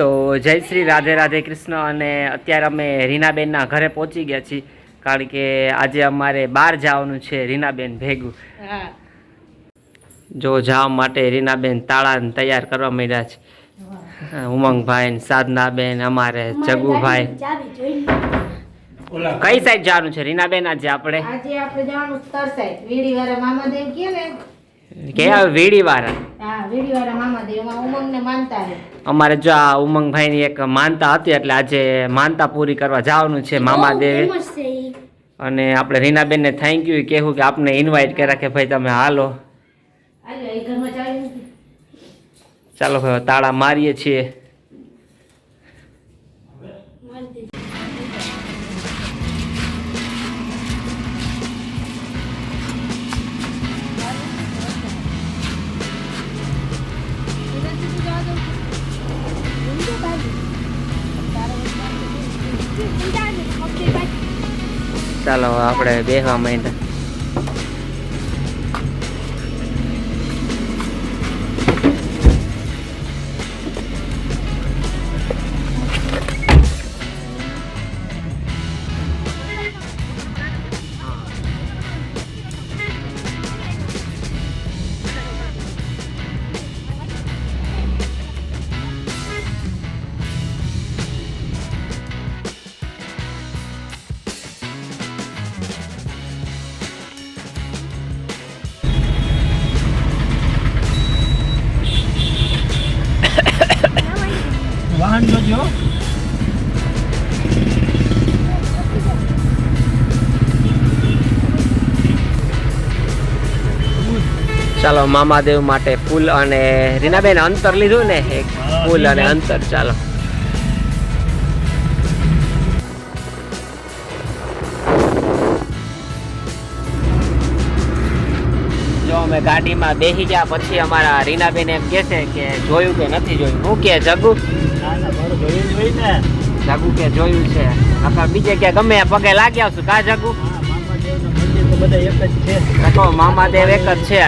તો જય શ્રી રાધે રાધે કૃષ્ણ. અને અત્યારે અમે રીનાબેનના ઘરે પહોંચી ગયા છીએ, કારણ કે આજે અમારે બહાર જવાનું છે રીનાબેન ભેગું. જો જવા માટે રીનાબેન તાળાને તૈયાર કરવા માંડ્યા છે. ઉમંગભાઈ, સાધનાબેન, અમારે જગુભાઈ. કઈ સાઈડ જવાનું છે રીનાબેન આજે આપણે? આજે આપણે જવાનું તર સાઈડ વીડીવાળા મામાદેવ કે ને કે વીડીવાળા. હા, વીડીવાળા મામાદેવ માં ઉમંગને માનતા છે. અમારે જો આ ઉમંગભાઈની એક માનતા હતી, એટલે આજે માનતા પૂરી કરવા જવાનું છે મામાદેવે. અને આપણે રીનાબેનને થેન્ક યુ કહેવું કે આપને ઇન્વાઇટ કર્યા કે ભાઈ તમે હાલો. ચાલો ભાઈ તાળા મારીએ છીએ. ચાલો આપણે બેહવા માંડ્યા. વાહન જોજો. ચાલો મામાદેવ માટે ફૂલ અને રીનાબેન અંતર લીધું ને, એક ફૂલ અને અંતર. ચાલો જો અમે ગાડીમાં બેસી ગયા પછી અમારા રીનાબેન એમ કહે છે કે જોયું કે નથી જોયું. હું કે જગુ? જગુ કે જોયું છે. આપણે બીજે ક્યાં ગમે પગે લાગી આવશું કા જગુ? મામાદેવ એક જ છે.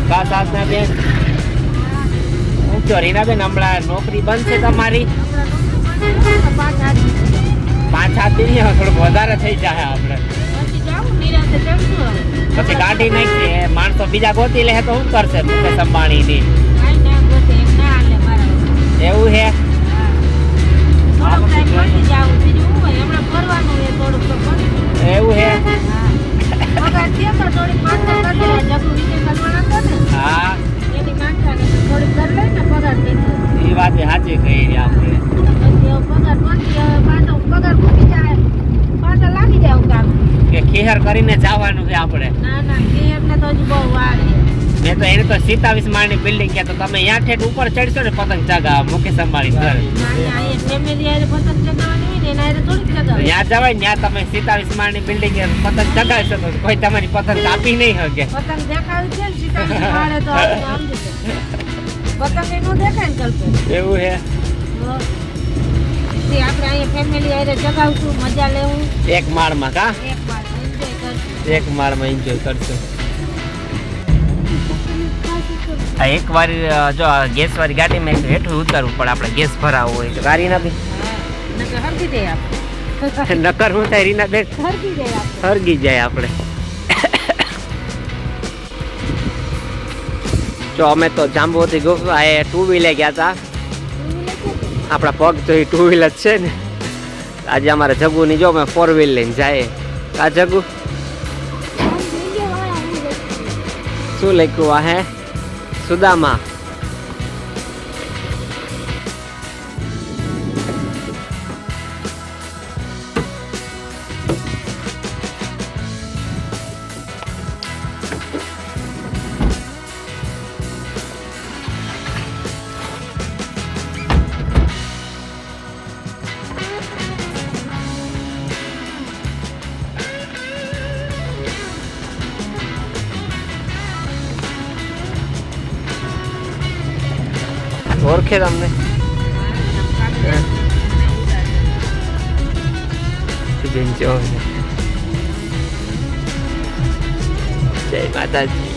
કા સાધના બેન હું કયો રીનાબેન હમણાં નોકરી બંધ છે તમારી? 5-7 દિન થોડુંક વધારે થઈ જાય. આપણે પછી ગાડી નાખીએ, માણસો બીજા ગોતી લે તો શું કરશે મુકેશ અંબાણી ની? એવું હે? એવું હે? હા, એ વાત સાચી કહી આપણે. કે ખેહર કરીને જવાનું છે આપણે. મેં તો એને તો 27 માળની બિલ્ડિંગ કે તો તમે અહીંયા ઠેઠ ઉપર ચડશો ને પતંગ ચગાવવા મુકેશ અંબાણી ઘર ત્યાં જવાય. ત્યાં તમે 27 માળની બિલ્ડિંગ પતંગ ચગાવી શકો, કોઈ તમારી પતંગ કાપી નહીં શકે. એવું હે? એક માળમાં કા? એક માળમાં એન્જોય કરશું. એક વાર જો ગેસ વાળી ગાડીમાં હેઠું ઉતારવું પડે આપણે, ગેસ ભરાવો હોય તો. ગાડી નથી નકર હું થાય રીના બેન હરગી જાય આપણે. જો અમે તો જાંબુથી ગુફા 2 વ્હીલર ગયા હતા. આપણા પગ તો એ 2 વ્હીલર છે ને. આજે અમારે જગુની જો અમે 4 વ્હીલ લઈને જાય. આ જગુ શું લખ્યું આ હે? સુદામા. ઓળખે તમને? બેન જો જય માતાજી.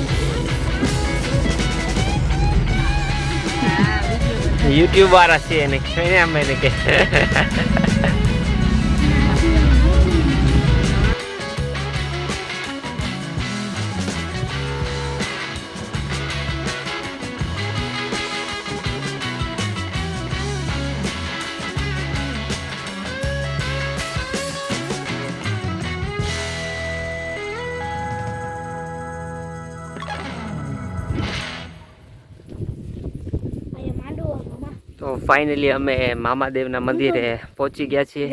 યુટ્યુબ વાળા છે એને કહીને અમે એને કે તો ફાઇનલી અમે મામાદેવના મંદિરે પહોંચી ગયા છીએ.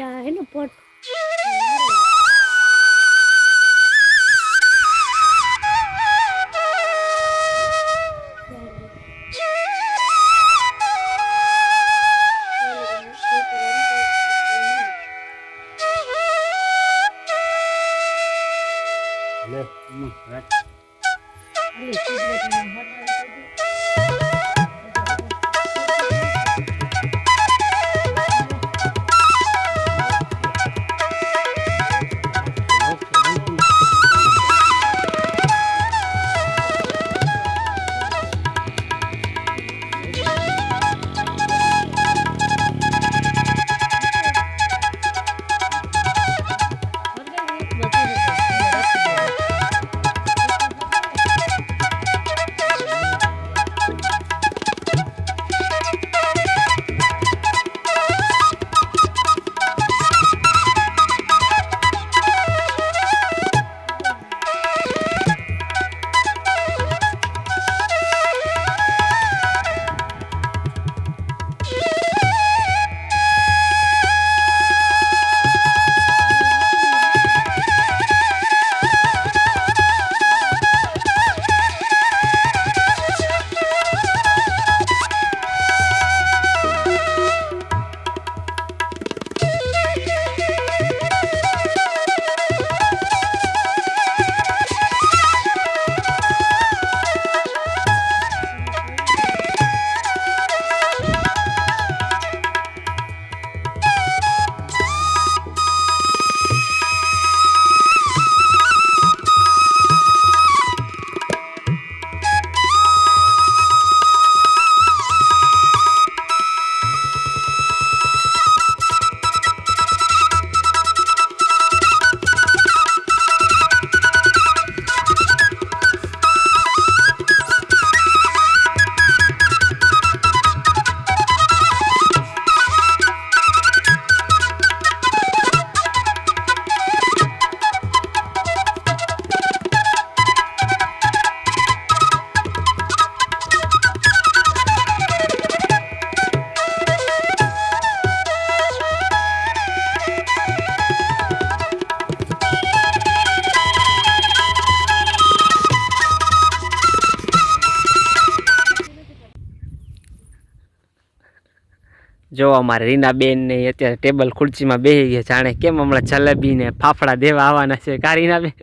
જો અમારે રીનાબેન ને અત્યારે ટેબલ ખુરશીમાં બેસી ગયા જાણે કેમ હમણાં જલેબી ને ફાફડા દેવા આવવાના છે. કા રીનાબેન?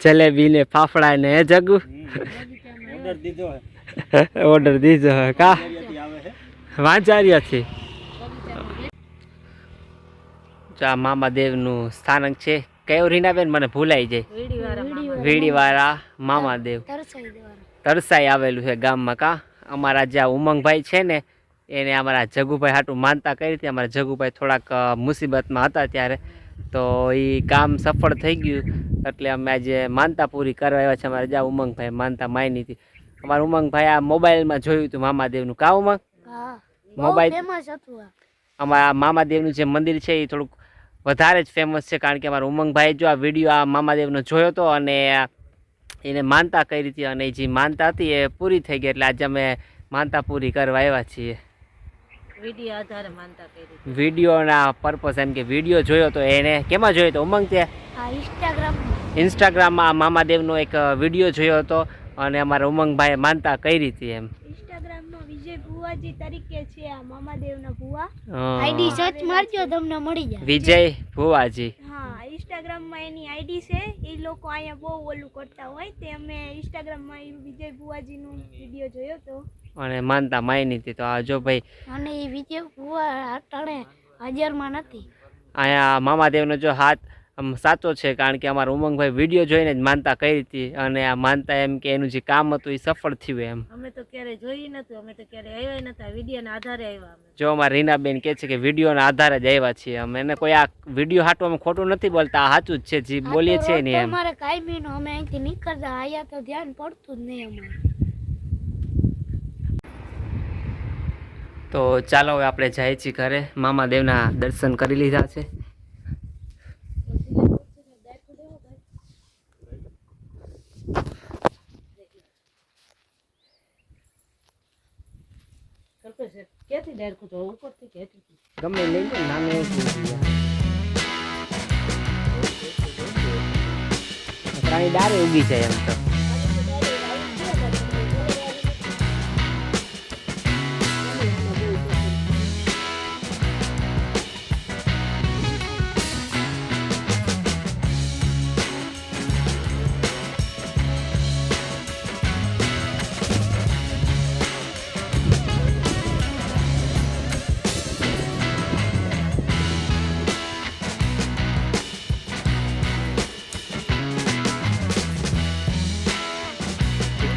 જલેબી ને ફાફડા ને જગુ ઓર્ડર દીધો કા વાંચાર્યાથી. આ મામાદેવનું સ્થાનક છે. કયો રીનાબેન? મને ભૂલાઈ જાય. વીડીવાળા મામાદેવ તરસાઈ આવેલું છે ગામમાં. કા અમારા જ્યાં ઉમંગભાઈ છે ને એને અમારા જગુભાઈ હાટું માનતા કરી હતી. અમારા જગુભાઈ થોડાક મુસીબતમાં હતા ત્યારે, તો એ કામ સફળ થઈ ગયું એટલે અમે આજે માનતા પૂરી કરવા આવ્યા છે. અમારે જ્યાં ઉમંગભાઈ માનતા માની હતી. અમારા ઉમંગભાઈ આ મોબાઈલમાં જોયું હતું મામાદેવનું. કા ઉમંગ? મોબાઈલ અમારા મામાદેવનું જે મંદિર છે એ થોડુંક વધારે જ ફેમસ છે, કારણ કે અમારા ઉમંગભાઈ જો આ વિડીયો આ મામાદેવનો જોયો હતો અને એને માનતા કરી હતી અને જે માનતા હતી એ પૂરી થઈ ગઈ. એટલે આજે અમે માનતા પૂરી કરવા આવ્યા છીએ. વિડીયોના પર્પઝ એમ કે વિડીયો જોયો તો એને કેમાં જોયો તો ઉમંગ? તે ઇન્સ્ટાગ્રામમાં મામાદેવનો એક વિડીયો જોયો હતો અને અમારા ઉમંગભાઈએ માનતા કરી હતી. એમ ઇન્સ્ટાગ્રામમાં વિજય ભુવાજી તરીકે છે આ મામાદેવના ભુવા. આઈડી સર્ચ મારજો તમને મળી જાય. વિજય ભુવાજી. હા, ઇન્સ્ટાગ્રામમાં એની આઈડી છે. એ લોકો અહીંયા બહુ ઓલું કરતા હોય તે અમે ઇન્સ્ટાગ્રામમાં વિજય ભુવાજીનો વિડીયો જોયો તો અને માનતા માયની હતી. તો આ જો ભાઈ, અને એ વિજય ભુવા અટાણે હાજરમાં નથી. અહીંયા મામાદેવનો જો હાથ આમ સાચો છે, કારણ કે અમારા ઉમંગભાઈ વિડીયો જોઈને જ માનતા કરી હતી અને આ માનતા એમ કે એનું જે કામ હતું એ સફળ થયું એમ. અમે તો ક્યારે જોઈ નતું, અમે તો ક્યારે આવ્યા નતા, વિડીયોના આધારે આવ્યા અમે. જો અમારા રીનાબેન કહે છે કે વિડીયોના આધારે જ આવ્યા છીએ અમે, એને કોઈ આ વિડીયો હાટું અમે ખોટું નથી બોલતા, આ સાચું જ છે જે બોલીએ છીએ ને એમ. અમારે કાયમી નો અમે અહીંથી નીકળતા આયા તો ધ્યાન પડતું જ નહીં અમારે. તો ચાલો હવે આપણે જઈએ છીએ ઘરે. મામાદેવના દર્શન કરી લીધા છે. ક્યાંથી ડાયરેક્ટ તો ઉપરથી ક્યાંથી ગમે લઈ લો, નાનું પ્રાણી ડારે ઉગી જાય એમ તો.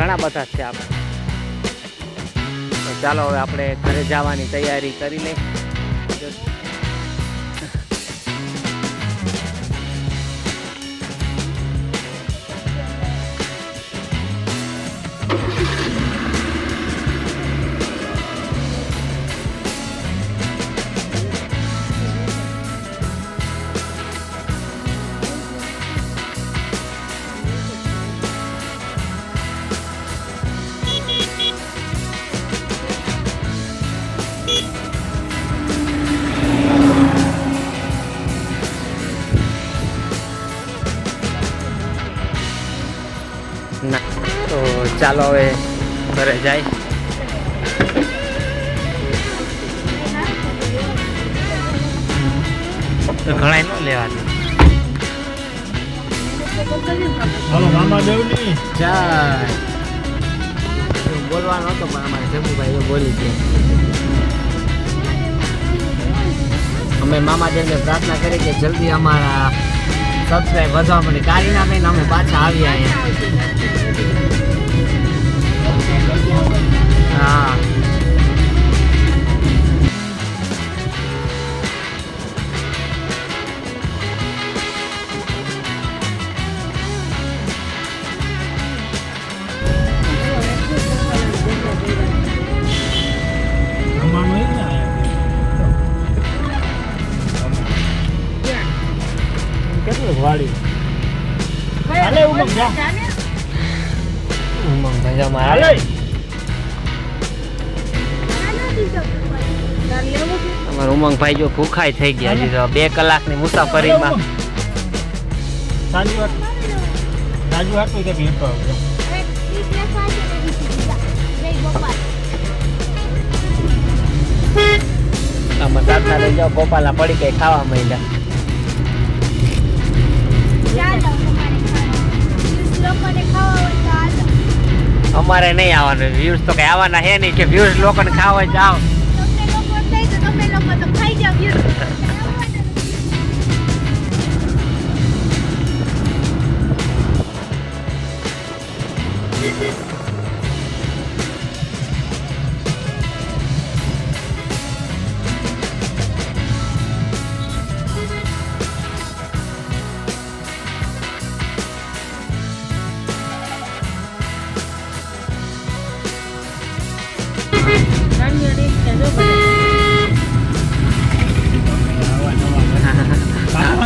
ઘણા બધા છે આપણે. તો ચાલો હવે આપણે ઘરે જવાની તૈયારી કરી લઈએ. તો ચાલો હવે ઘરે જાય. ઘણા ન લેવાનું. હાલો મામાદેવની જય. બોલવાનો હતો પણ અમારે જમ્મુભાઈ એ બોલી ગયા. અમે મામાદેવને પ્રાર્થના કરી કે જલ્દી અમારા સબસ્ક્રાઈબ વધવા મને કાઢી નાખે ને અમે પાછા આવ્યા અહીંયા. હા કેટલું વાળી હાલે ઉમંગ જા ઉમંગભાઈ અમારા હાલે અમારા ઉમંગભાઈ જો ભૂખાઈ થઈ ગયા. હજી તો 2 કલાકની મુસાફરીમાં. સાજુ હાટું કે ભેટો આવજો. આમાં સાધના લઈ જાઓ. ગોપાલના પડી કઈ ખાવા માંડ્યા. અમારે નહીં આવવાનું. વ્યૂઝ તો કઈ આવવાના હે નહીં કે વ્યૂઝ લોકોને ખાવા જાવ.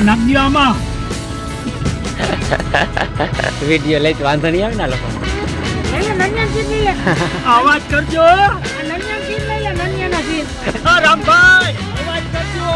નાખ દો આમાં. વિડીયો લઈ વાંધો નહીં આવે ને લોકો. અવાજ કરજો. રામભાઈ અવાજ કરજો.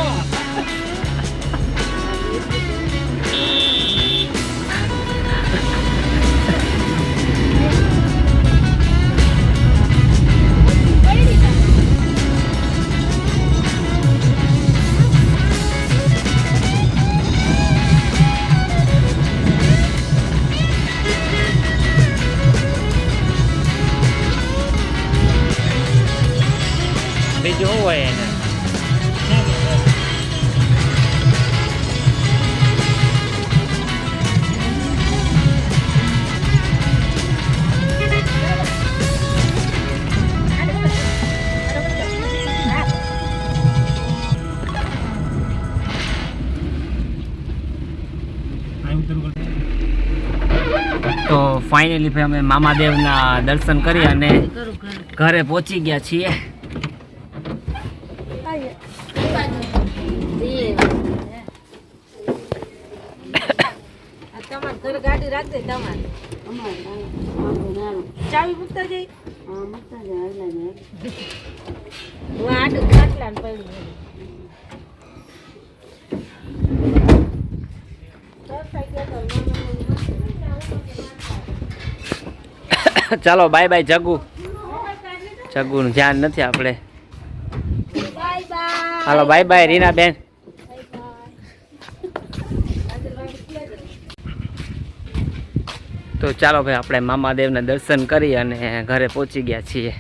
બીજું શું હોય એને? ફાઇનલી ભાઈ અમે મામાદેવના દર્શન કરી અને ઘરે પહોંચી ગયા છીએ. તમારે ઘરે ગાડી રાખજે તમારે ચાવી મૂકતા જઈ આડું ખાટલા ને પડ્યું ચાલો બાય બાય જગુ. જગુનું ધ્યાન નથી આપણે. Bye bye. હાલો બાય બાય રીના બેન. તો ચાલો ભાઈ આપણે મામાદેવના દર્શન કરી અને ઘરે પહોંચી ગયા છીએ.